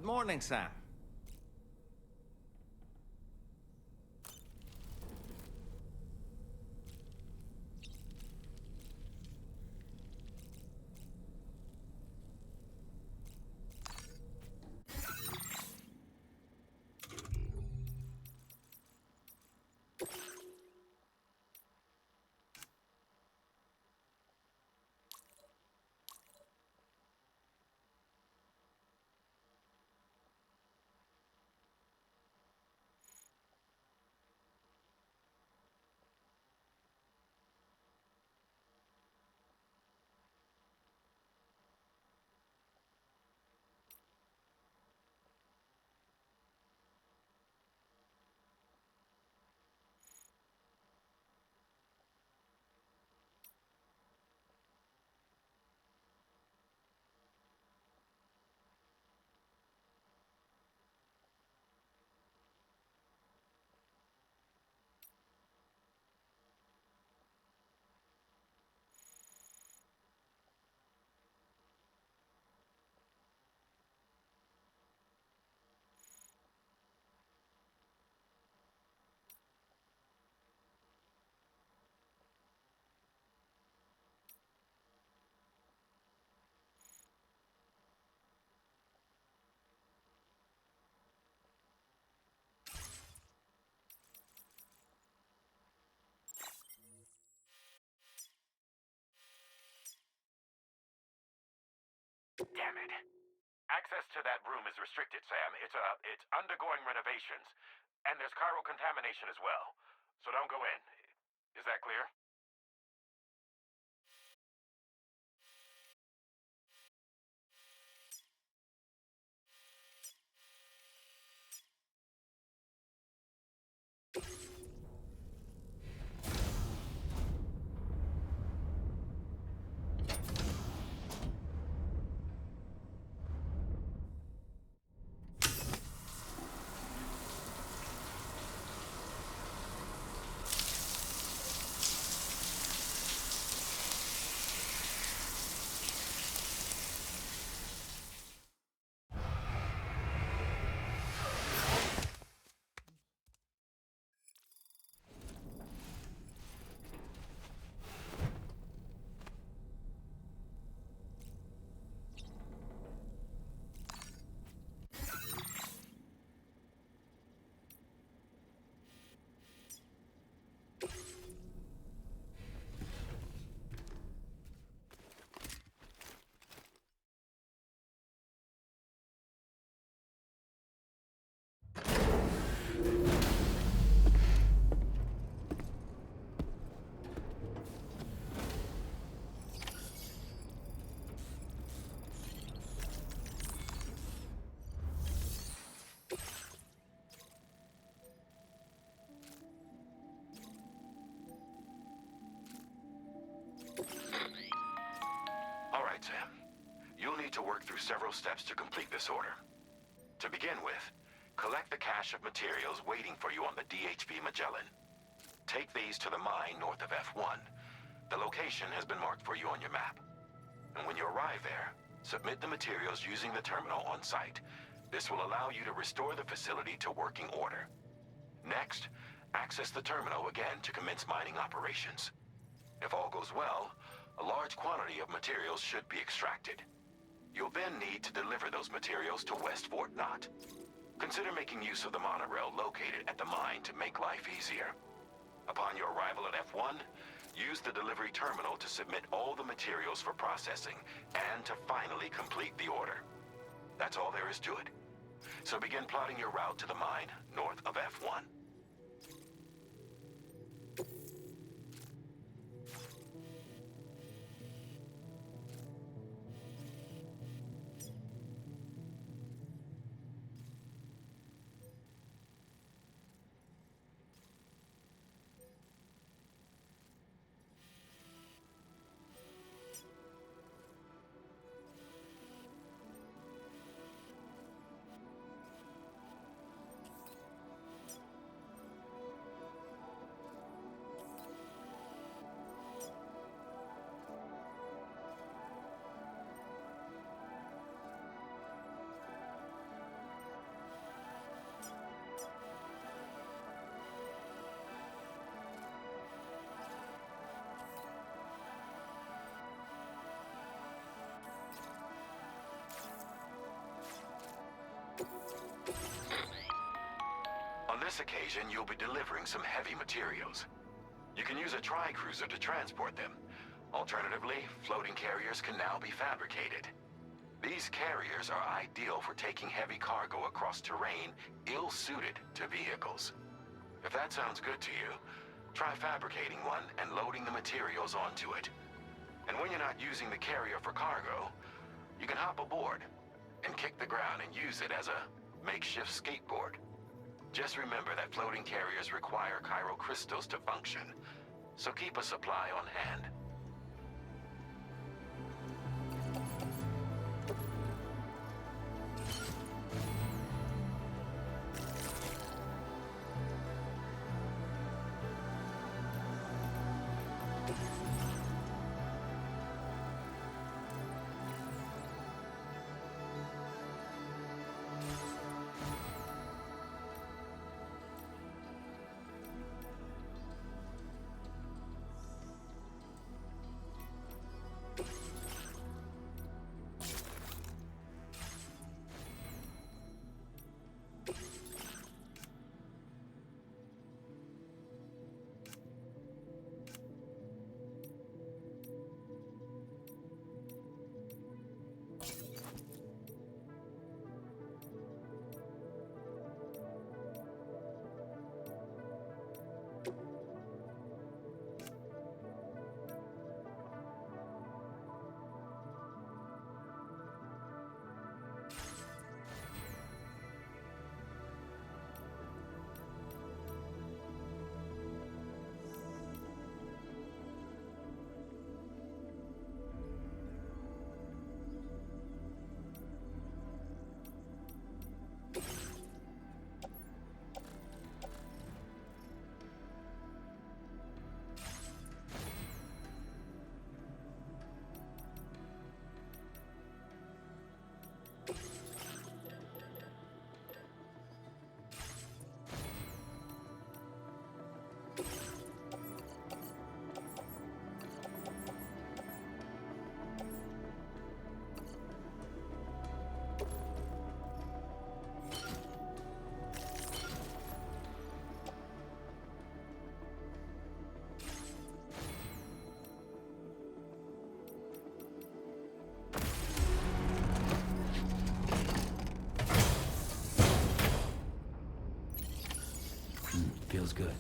morning, Sam. Damn it. Access to that room is restricted, Sam. It's undergoing renovations. And there's chiral contamination as well. So don't go in. Is that clear? All right, Sam. You'll need to work through several steps to complete this order. To begin with, collect the cache of materials waiting for you on the DHP Magellan. Take these to the mine north of F1. The location has been marked for you on your map. And when you arrive there, submit the materials using the terminal on site. This will allow you to restore the facility to working order. Next, access the terminal again to commence mining operations. If all goes well, a large quantity of materials should be extracted. You'll then need to deliver those materials to West Fort Knott. Consider making use of the monorail located at the mine to make life easier. Upon your arrival at F1, use the delivery terminal to submit all the materials for processing and to finally complete the order. That's all there is to it. So begin plotting your route to the mine north of F1. this occasion, you'll be delivering some heavy materials. You can use a tri-cruiser to transport them. Alternatively, floating carriers can now be fabricated. These carriers are ideal for taking heavy cargo across terrain ill-suited to vehicles. If that sounds good to you, try fabricating one and loading the materials onto it. And when you're not using the carrier for cargo, you can hop aboard and kick the ground and use it as a makeshift skateboard. Just remember that floating carriers require chiral crystals to function, so keep a supply on hand. Feels good.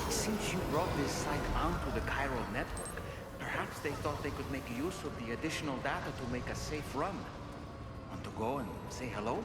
Since you brought this site onto the chiral network, perhaps Perhaps they thought they could make use of the additional data to make a safe run. Want to go and say hello?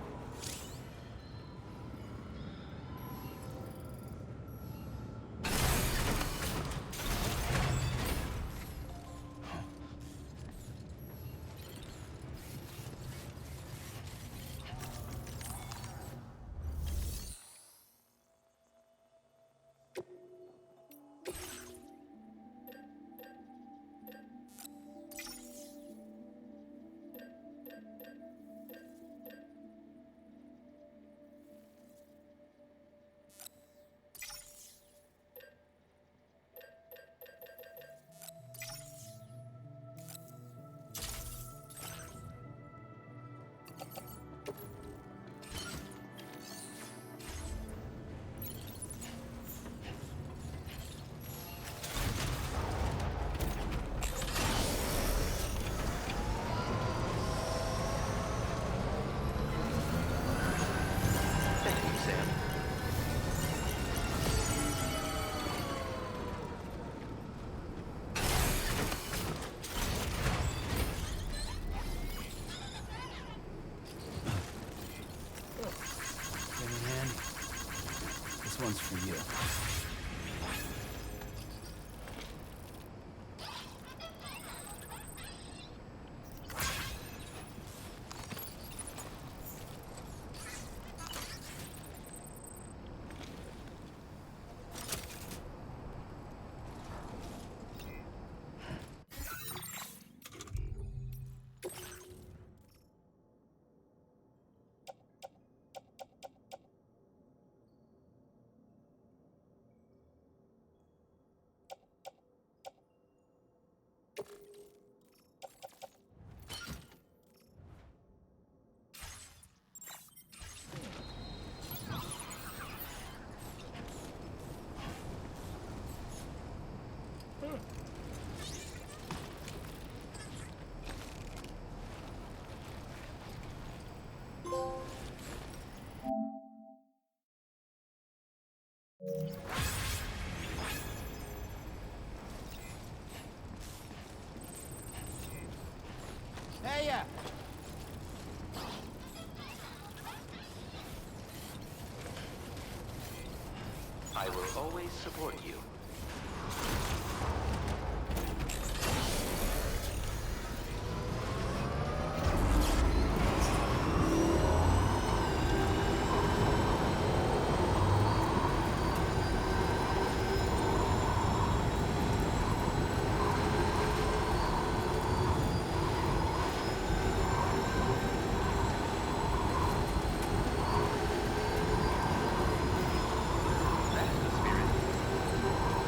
One's for you. Hey! I will always support you. That's the spirit.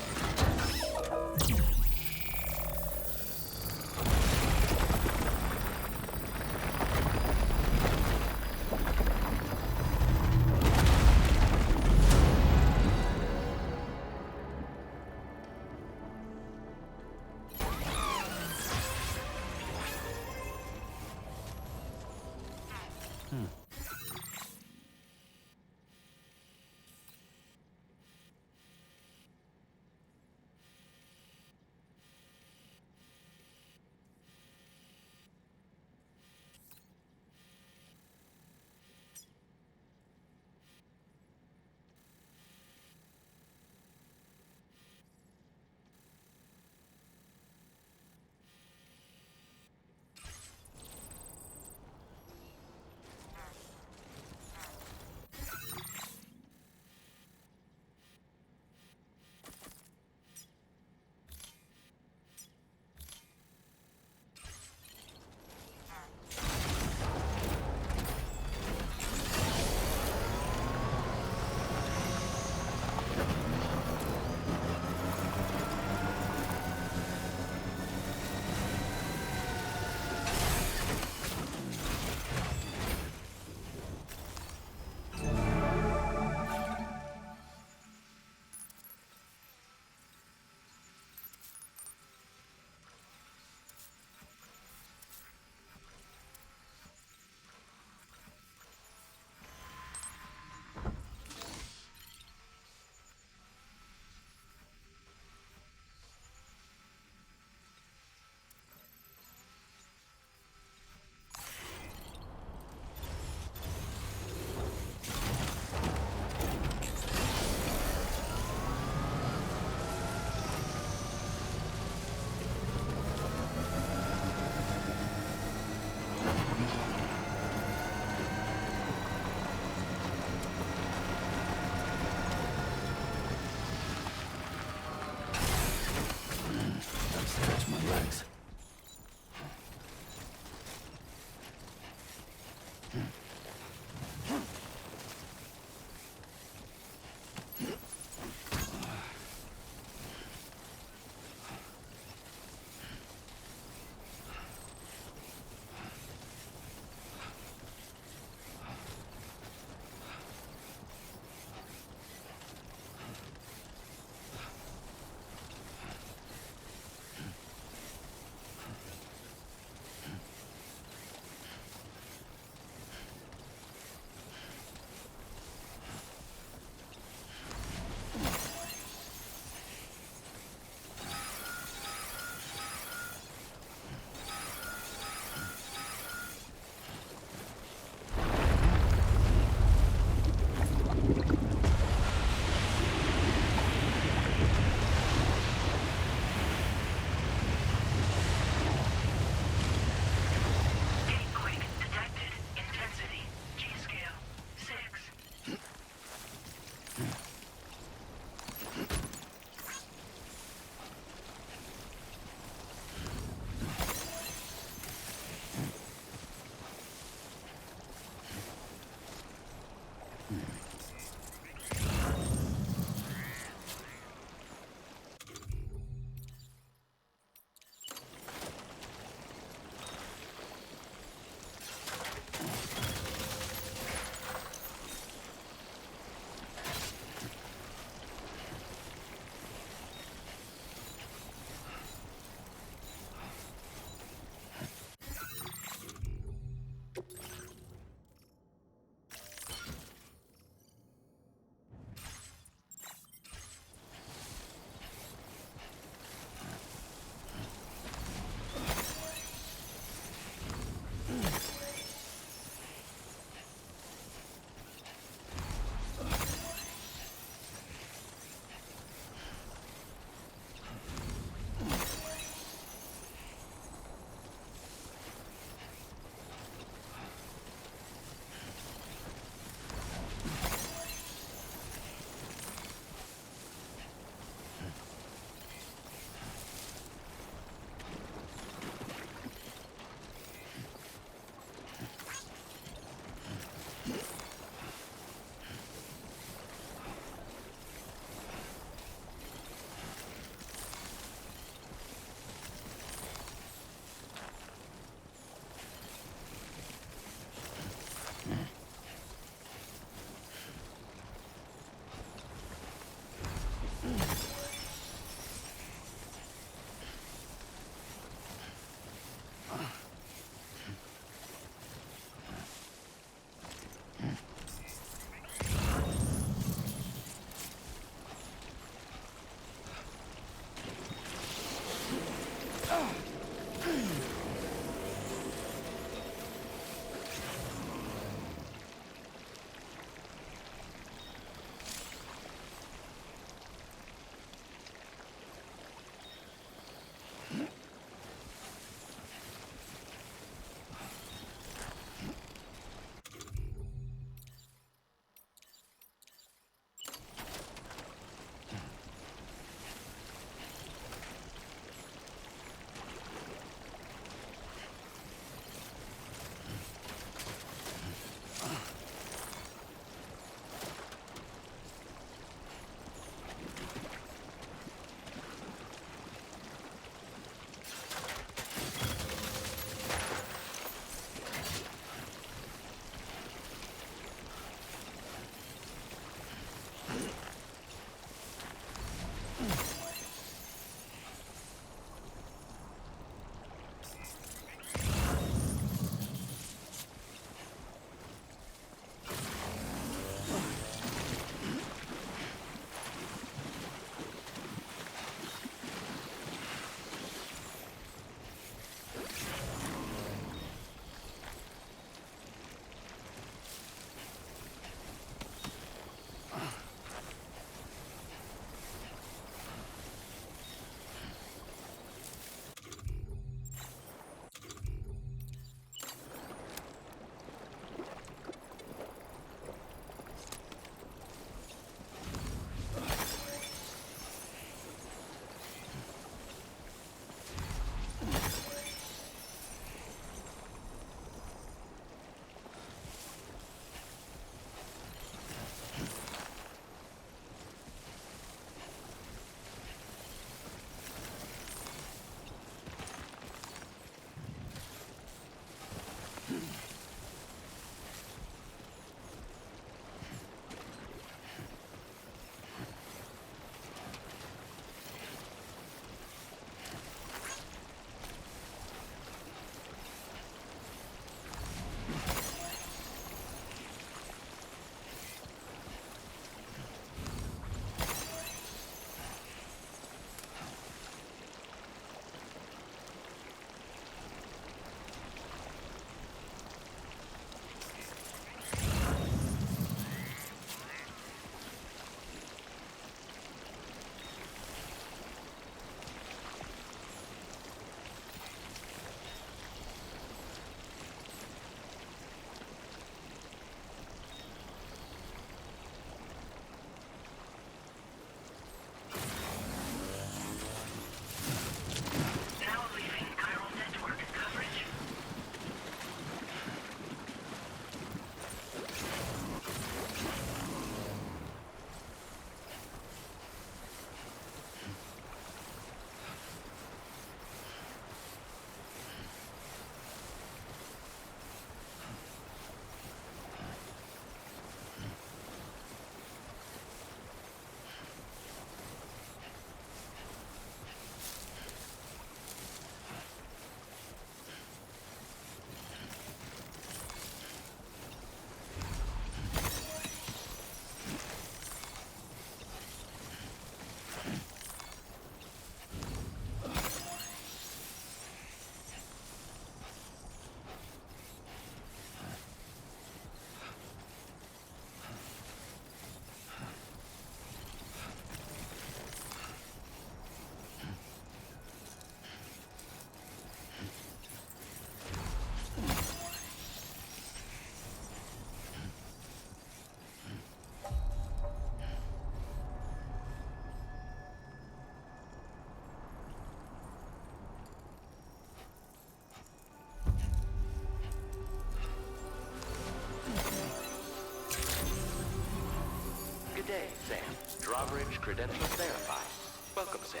Sam. Drawbridge credentials verified. Welcome, Sam.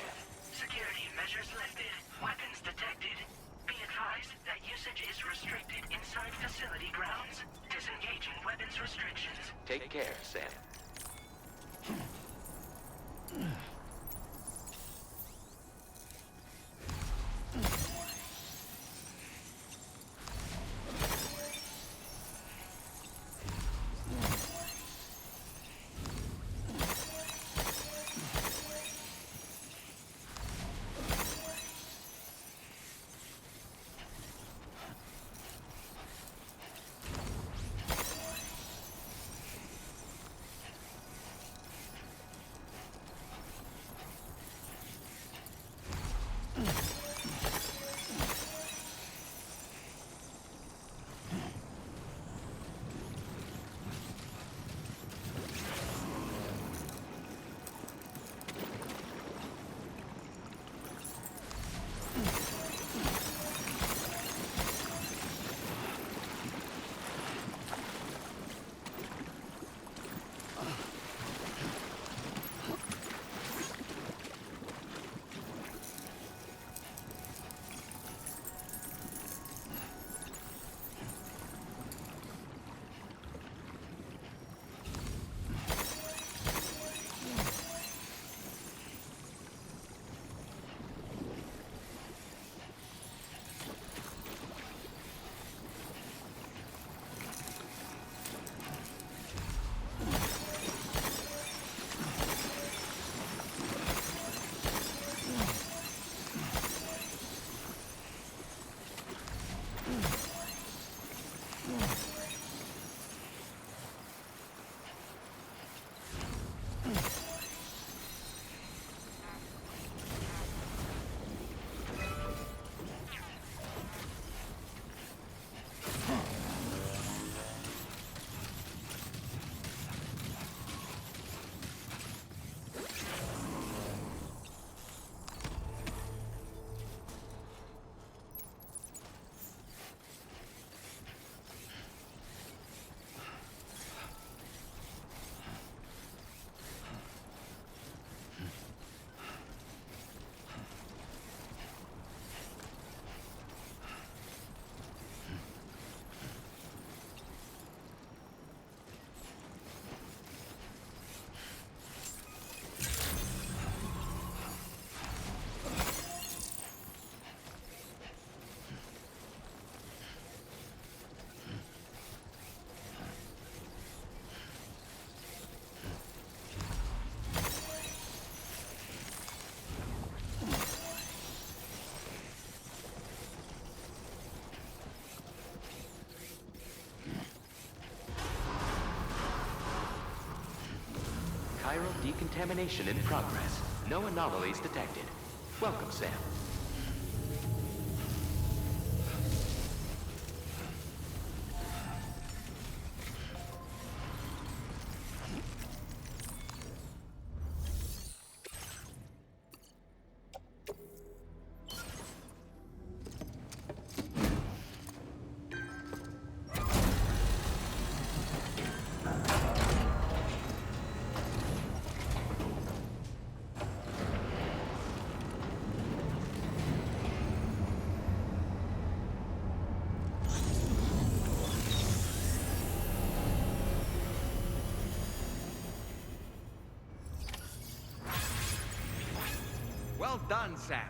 Security measures lifted. Weapons detected. Be advised that usage is restricted inside facility grounds. Disengaging weapons restrictions. Take care, Sam. Chiral decontamination in progress. No anomalies detected. Welcome, Sam. Well done, Sam.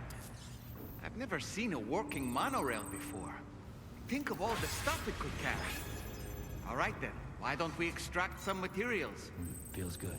I've never seen a working monorail before. Think of all the stuff it could carry. All right then, why don't we extract some materials? Feels good.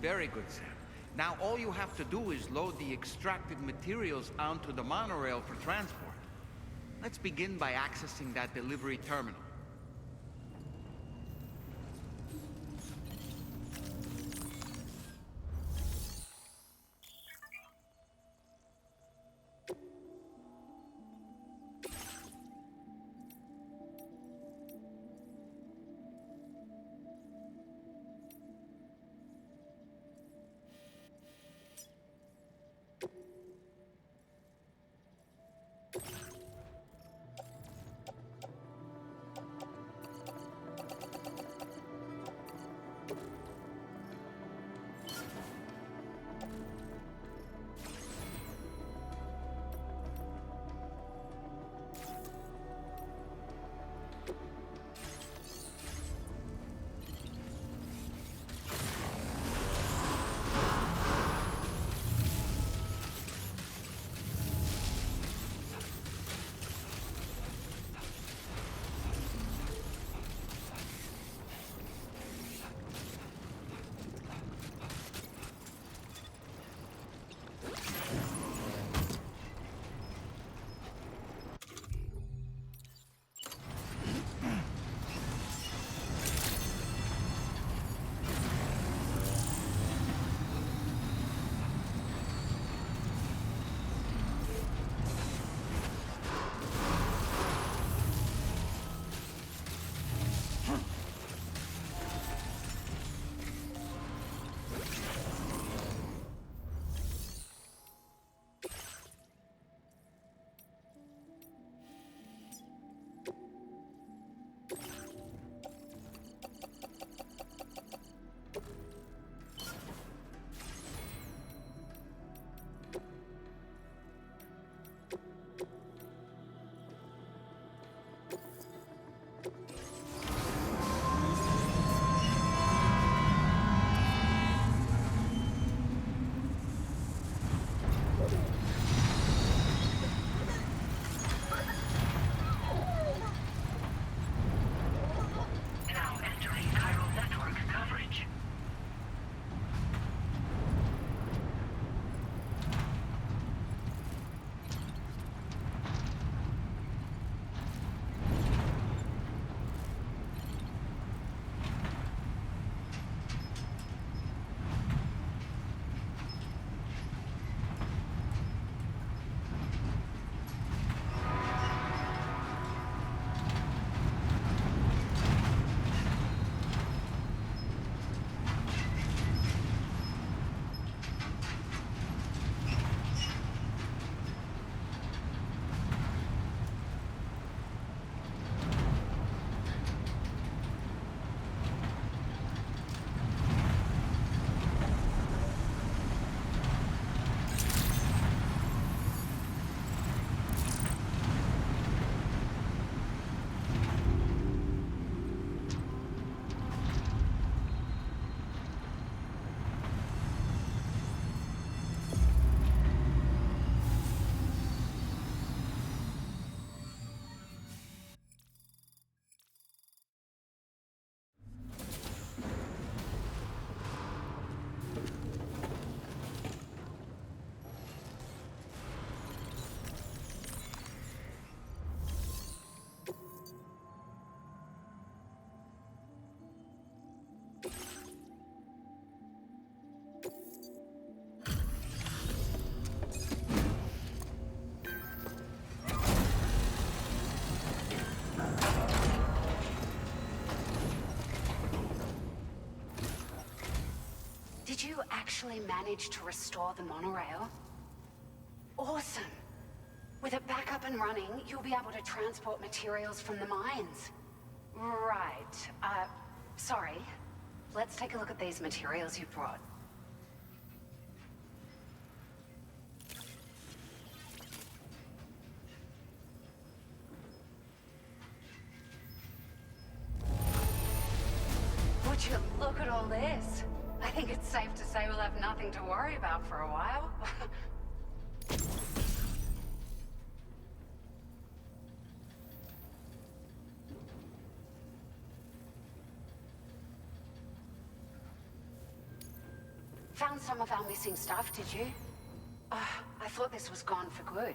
Very good, Sam. Now all you have to do is load the extracted materials onto the monorail for transport. Let's begin by accessing that delivery terminal. Did you actually manage to restore the monorail? Awesome! With it back up and running, you'll be able to transport materials from the mines. Right. Sorry. Let's take a look at these materials you brought. Would you look at all this? I think it's safe to say we'll have nothing to worry about for a while. found some of our missing stuff, did you? I thought this was gone for good.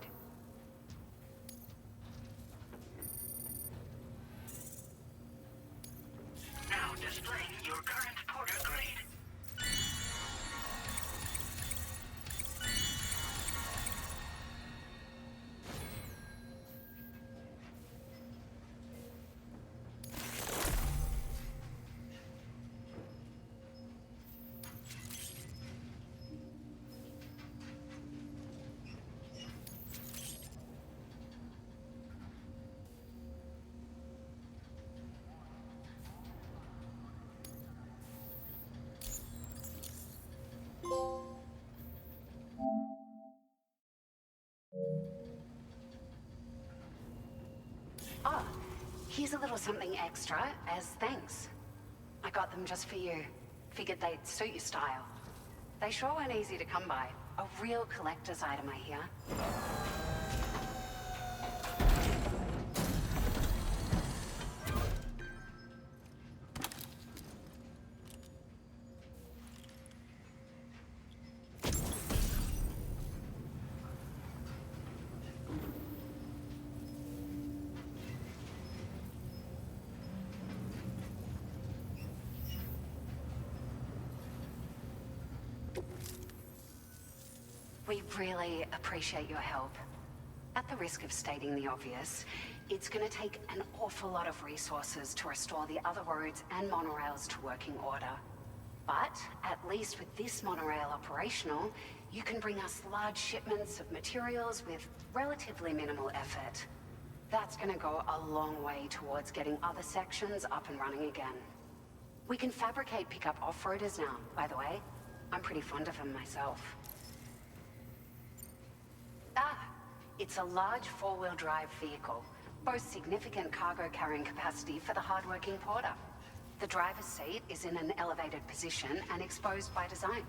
Now displaying your current porter grade. Oh, here's a little something extra as thanks. I got them just for you. Figured they'd suit your style. They sure weren't easy to come by. A real collector's item, I hear. We really appreciate your help. At the risk of stating the obvious, it's gonna take an awful lot of resources to restore the other roads and monorails to working order. But at least with this monorail operational, you can bring us large shipments of materials with relatively minimal effort. That's gonna go a long way towards getting other sections up and running again. We can fabricate pickup off-roaders now, by the way. I'm pretty fond of them myself. It's a large four-wheel drive vehicle, boasts significant cargo carrying capacity for the hard-working porter. The driver's seat is in an elevated position and exposed by design.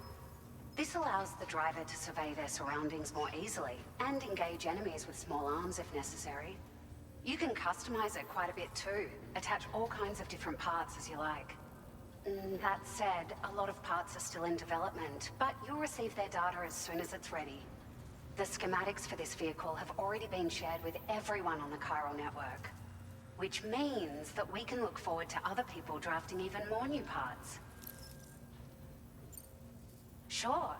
This allows the driver to survey their surroundings more easily and engage enemies with small arms if necessary. You can customize it quite a bit too, attach all kinds of different parts as you like. That said, a lot of parts are still in development, but you'll receive their data as soon as it's ready. The schematics for this vehicle have already been shared with everyone on the Chiral network, which means that we can look forward to other people drafting even more new parts. Sure,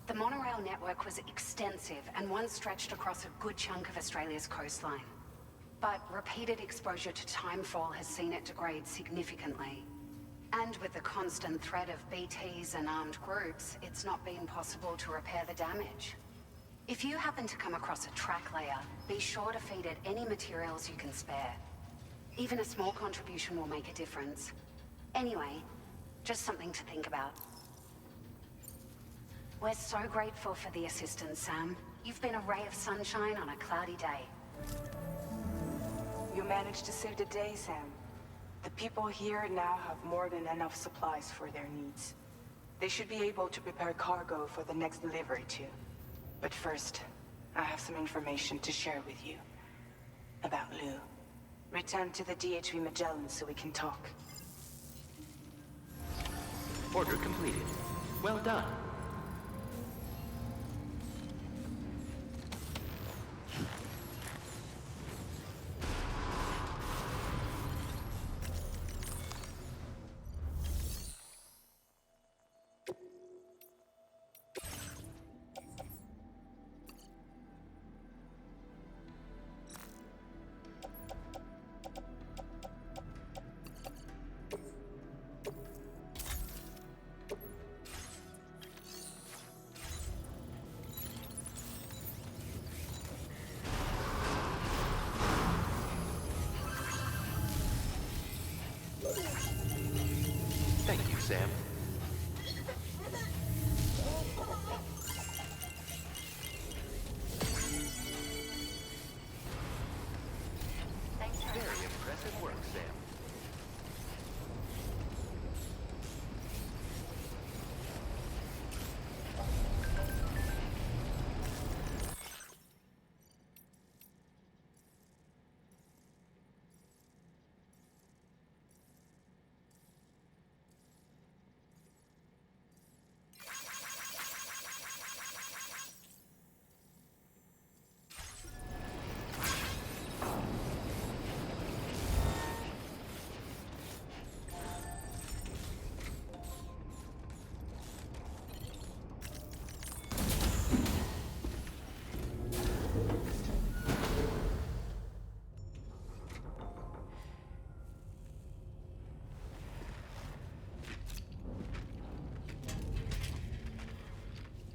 the monorail network was extensive and once stretched across a good chunk of Australia's coastline. But repeated exposure to timefall has seen it degrade significantly. And with the constant threat of BTs and armed groups, it's not been possible to repair the damage. If you happen to come across a track layer, be sure to feed it any materials you can spare. Even a small contribution will make a difference. Anyway, just something to think about. We're so grateful for the assistance, Sam. You've been a ray of sunshine on a cloudy day. You managed to save the day, Sam. The people here now have more than enough supplies for their needs. They should be able to prepare cargo for the next delivery too. But first, I have some information to share with you. About Lou. Return to the DHV Magellan so we can talk. Order completed. Well done.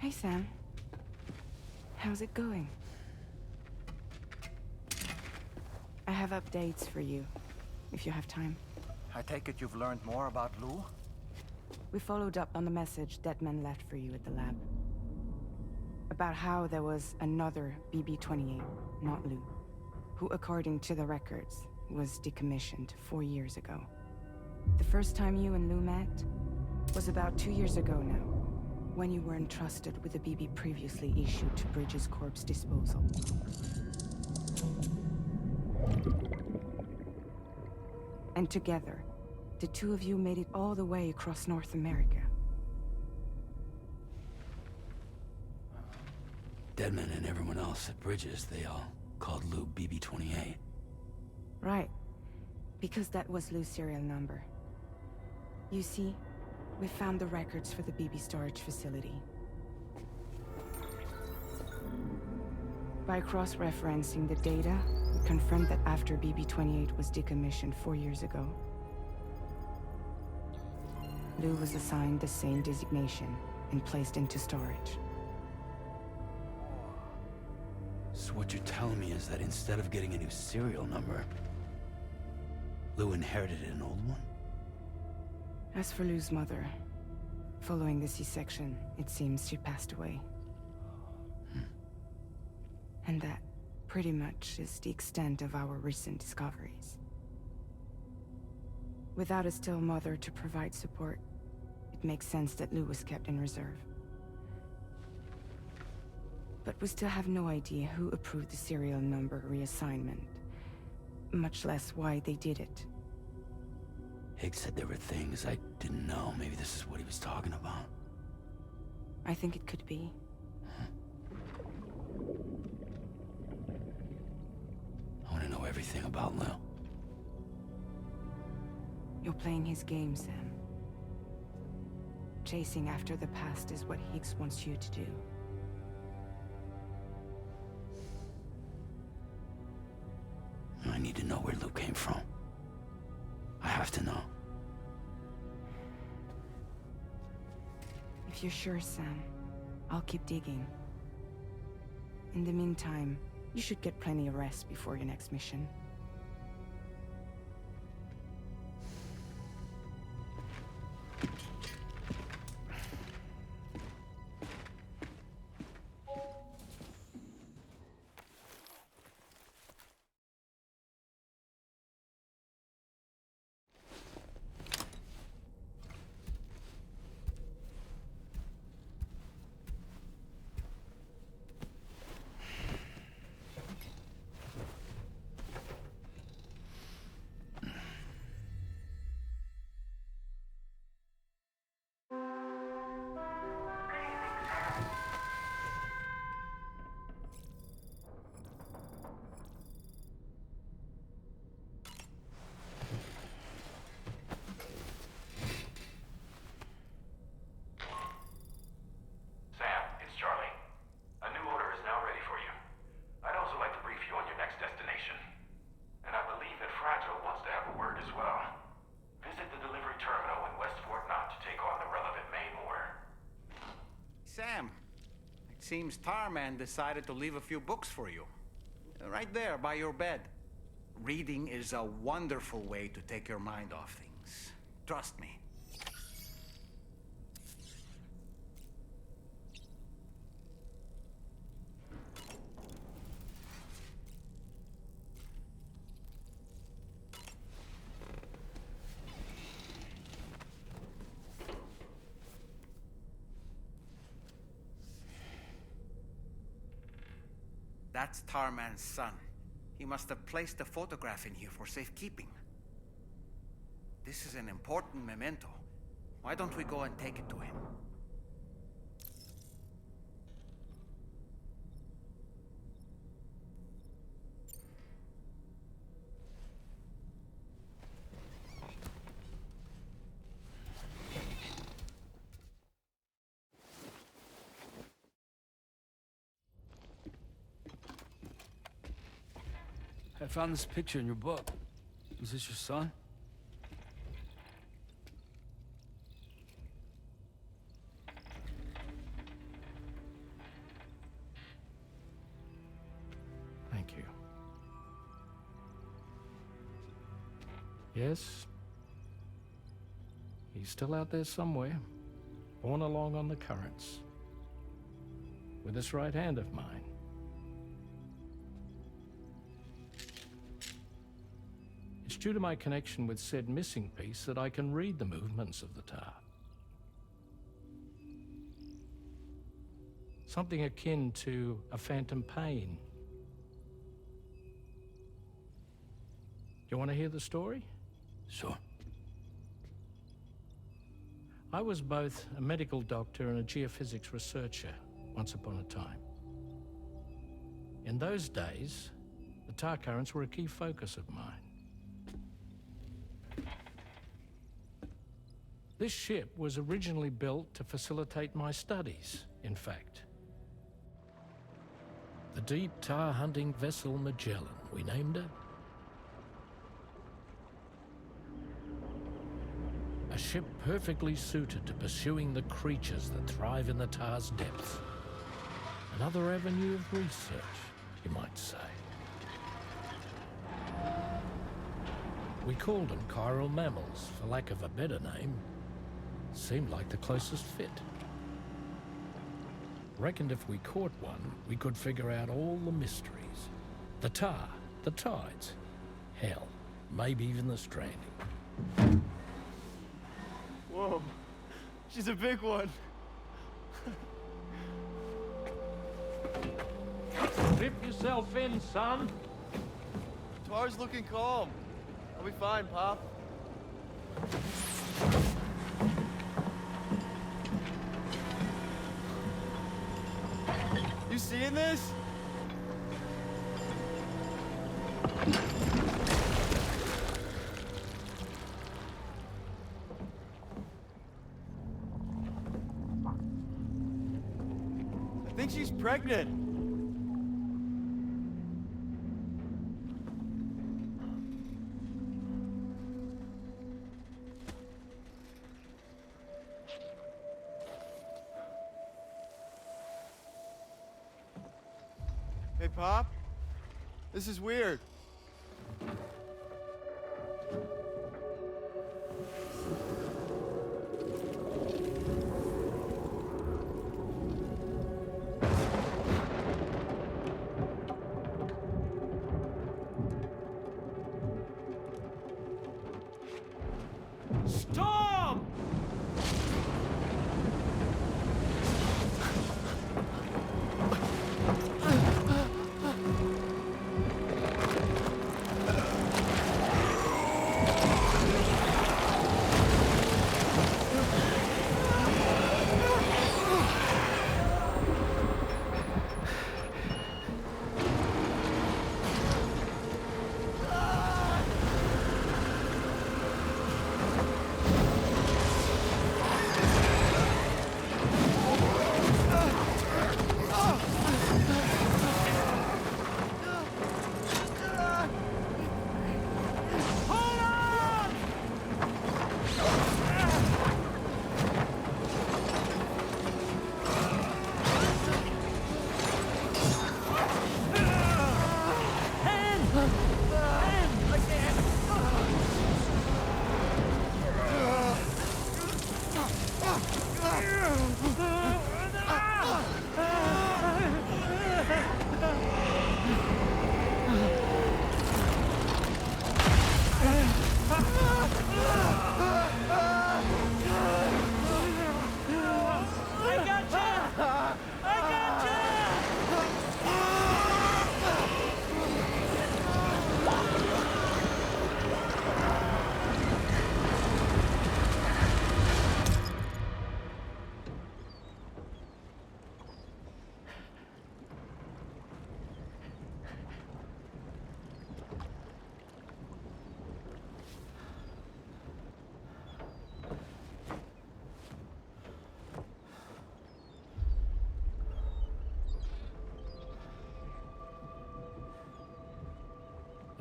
Hey, Sam. How's it going? I have updates for you, if you have time. I take it you've learned more about Lou? We followed up on the message Deadman left for you at the lab. About how there was another BB-28, not Lou, who, according to the records, was decommissioned 4 years ago. The first time you and Lou met was about 2 years ago now, when you were entrusted with a BB previously issued to Bridges Corp's disposal. And together, the two of you made it all the way across North America. Deadman and everyone else at Bridges, they all called Lou BB-28. Right. Because that was Lou's serial number. You see, we found the records for the BB storage facility. By cross-referencing the data, we confirmed that after BB-28 was decommissioned 4 years ago, Lou was assigned the same designation and placed into storage. So what you're telling me is that instead of getting a new serial number, Lou inherited an old one? As for Lou's mother, following the C-section, it seems she passed away. And that, pretty much, is the extent of our recent discoveries. Without a still mother to provide support, it makes sense that Lou was kept in reserve. But we still have no idea who approved the serial number reassignment, much less why they did it. Higgs said there were things I didn't know. Maybe this is what he was talking about. I think it could be. I want to know everything about Lou. You're playing his game, Sam. Chasing after the past is what Higgs wants you to do. I need to know where Lou came from. I have to know. If you're sure, Sam, I'll keep digging. In the meantime, you should get plenty of rest before your next mission. Sam, it's Charlie. A new order is now ready for you. I'd also like to brief you on your next destination. And I believe that Fragile wants to have a word as well. Visit the delivery terminal in West Fort Knott to take on the relevant main order. Sam, it seems Tarman decided to leave a few books for you. Right there by your bed. Reading is a wonderful way to take your mind off things. Trust me. That's Tarman's son. He must have placed a photograph in here for safekeeping. This is an important memento. Why don't we go and take it to him? I found this picture in your book. Is this your son? Yes. He's still out there somewhere, borne along on the currents, with this right hand of mine. It's due to my connection with said missing piece that I can read the movements of the tar. Something akin to a phantom pain. You want to hear the story? Sure. I was both a medical doctor and a geophysics researcher once upon a time. In those days, the tar currents were a key focus of mine. This ship was originally built to facilitate my studies, in fact. The deep tar hunting vessel Magellan, we named it. A ship perfectly suited to pursuing the creatures that thrive in the tar's depths. Another avenue of research, you might say. We called them chiral mammals, for lack of a better name. Seemed like the closest fit. Reckoned if we caught one, we could figure out all the mysteries. The tar, the tides, hell, maybe even the stranding. Whoa, she's a big one. Strip yourself in, son. Tar's looking calm. I'll be fine, Pop. You seeing this? I think she's pregnant. Hey, Pop. This is weird. Storm!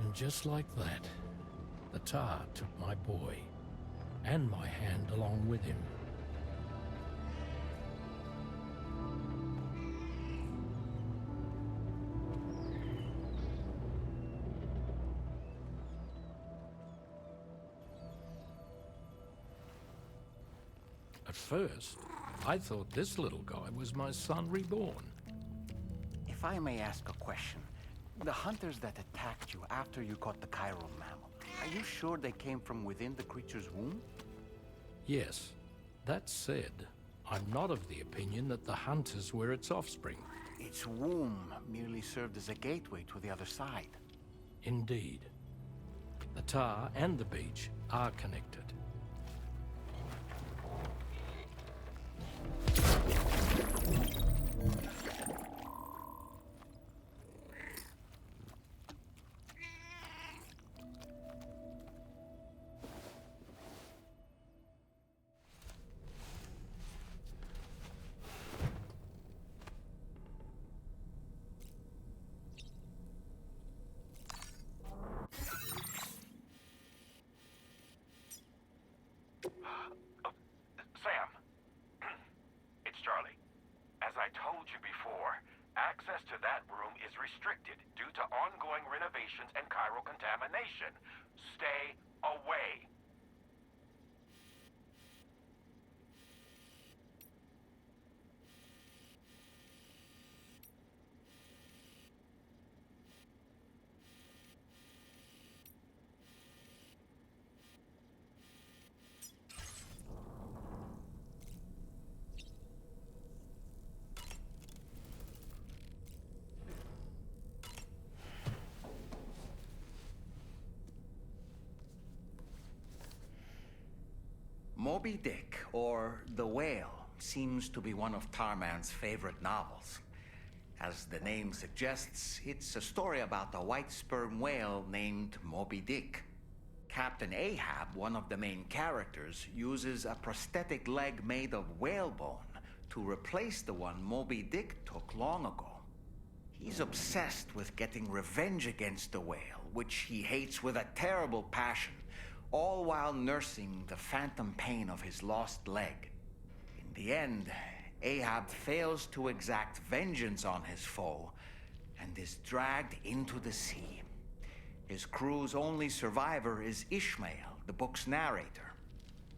And just like that, the tar took my boy, and my hand along with him. At first, I thought this little guy was my son reborn. If I may ask a question, the hunters that attacked you after you caught the chiral mammal, are you sure they came from within the creature's womb? Yes. That said, I'm not of the opinion that the hunters were its offspring. Its womb merely served as a gateway to the other side. Indeed. The tar and the beach are connected. Sam, it's Charlie. As I told you before, access to that room is restricted due to ongoing renovations and chiral contamination. Stay away. Moby Dick, or The Whale, seems to be one of Tarman's favorite novels. As the name suggests, it's a story about a white sperm whale named Moby Dick. Captain Ahab, one of the main characters, uses a prosthetic leg made of whalebone to replace the one Moby Dick took long ago. He's obsessed with getting revenge against the whale, which he hates with a terrible passion, all while nursing the phantom pain of his lost leg. In the end, Ahab fails to exact vengeance on his foe and is dragged into the sea. His crew's only survivor is Ishmael, the book's narrator.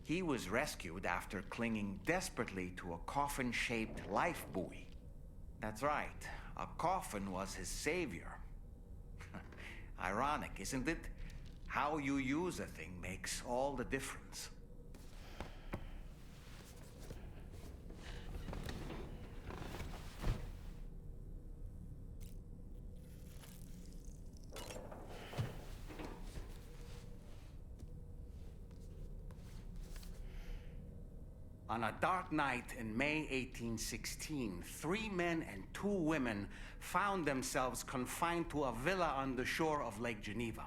He was rescued after clinging desperately to a coffin-shaped life buoy. That's right, a coffin was his savior. Ironic, isn't it? How you use a thing makes all the difference. On a dark night in May 1816, 3 men and 2 women found themselves confined to a villa on the shore of Lake Geneva.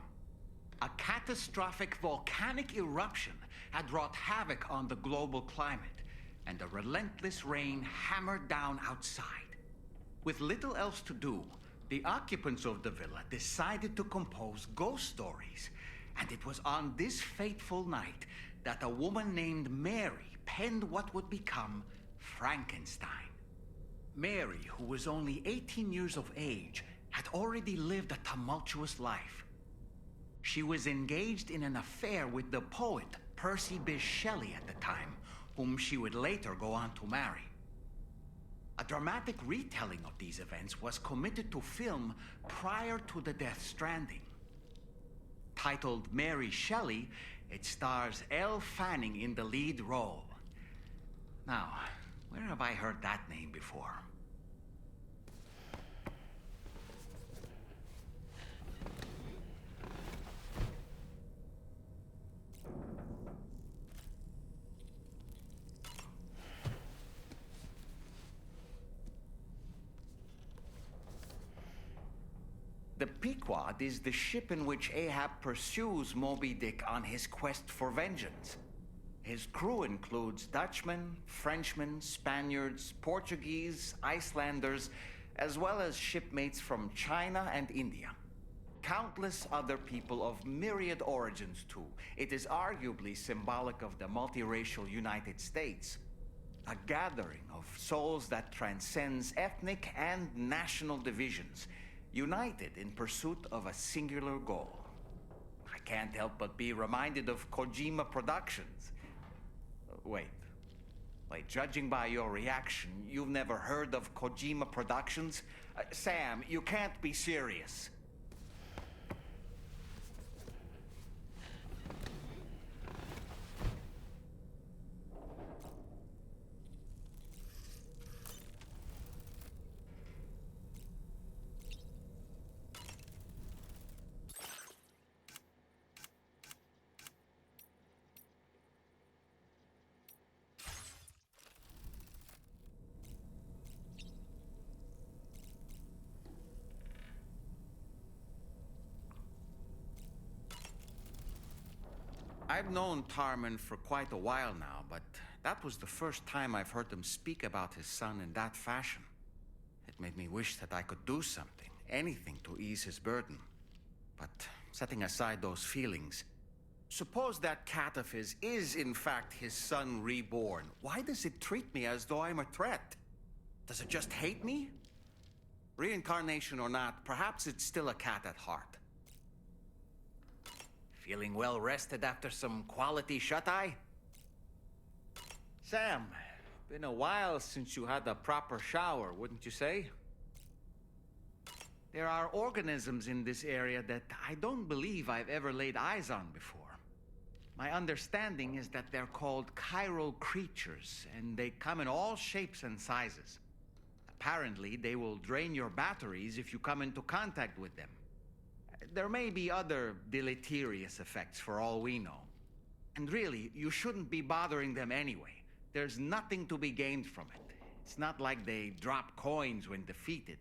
A catastrophic volcanic eruption had wrought havoc on the global climate, and a relentless rain hammered down outside. With little else to do, the occupants of the villa decided to compose ghost stories, and it was on this fateful night that a woman named Mary penned what would become Frankenstein. Mary, who was only 18 years of age, had already lived a tumultuous life. She was engaged in an affair with the poet Percy Bysshe Shelley at the time, whom she would later go on to marry. A dramatic retelling of these events was committed to film prior to the Death Stranding. Titled Mary Shelley, it stars Elle Fanning in the lead role. Now, where have I heard that name before? The Pequod is the ship in which Ahab pursues Moby Dick on his quest for vengeance. His crew includes Dutchmen, Frenchmen, Spaniards, Portuguese, Icelanders, as well as shipmates from China and India. Countless other people of myriad origins, too. It is arguably symbolic of the multiracial United States. A gathering of souls that transcends ethnic and national divisions, united in pursuit of a singular goal. I can't help but be reminded of Kojima Productions. Wait, Wait, judging by your reaction, you've never heard of Kojima Productions? Sam, you can't be serious. I've known Tarman for quite a while now, but that was the first time I've heard him speak about his son in that fashion. It made me wish that I could do something, anything to ease his burden. But setting aside those feelings, suppose that cat of his is in fact his son reborn. Why does it treat me as though I'm a threat? Does it just hate me? Reincarnation or not, perhaps it's still a cat at heart. Feeling well rested after some quality shut-eye? Sam, been a while since you had a proper shower, wouldn't you say? There are organisms in this area that I don't believe I've ever laid eyes on before. My understanding is that they're called chiral creatures, and they come in all shapes and sizes. Apparently, they will drain your batteries if you come into contact with them. There may be other deleterious effects for all we know. And really, you shouldn't be bothering them anyway. There's nothing to be gained from it. It's not like they drop coins when defeated.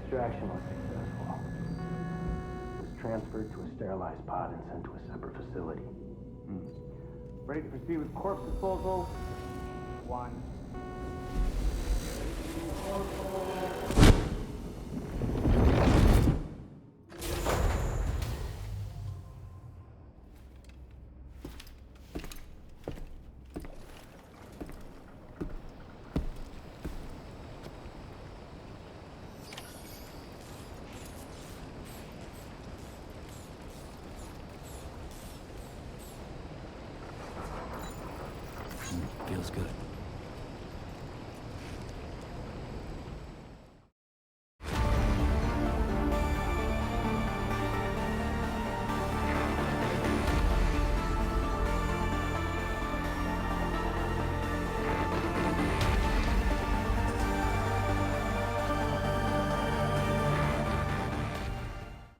Extraction was successful. It was transferred to a sterilized pod and sent to a separate facility. Ready to proceed with corpse disposal? 1. Feels good.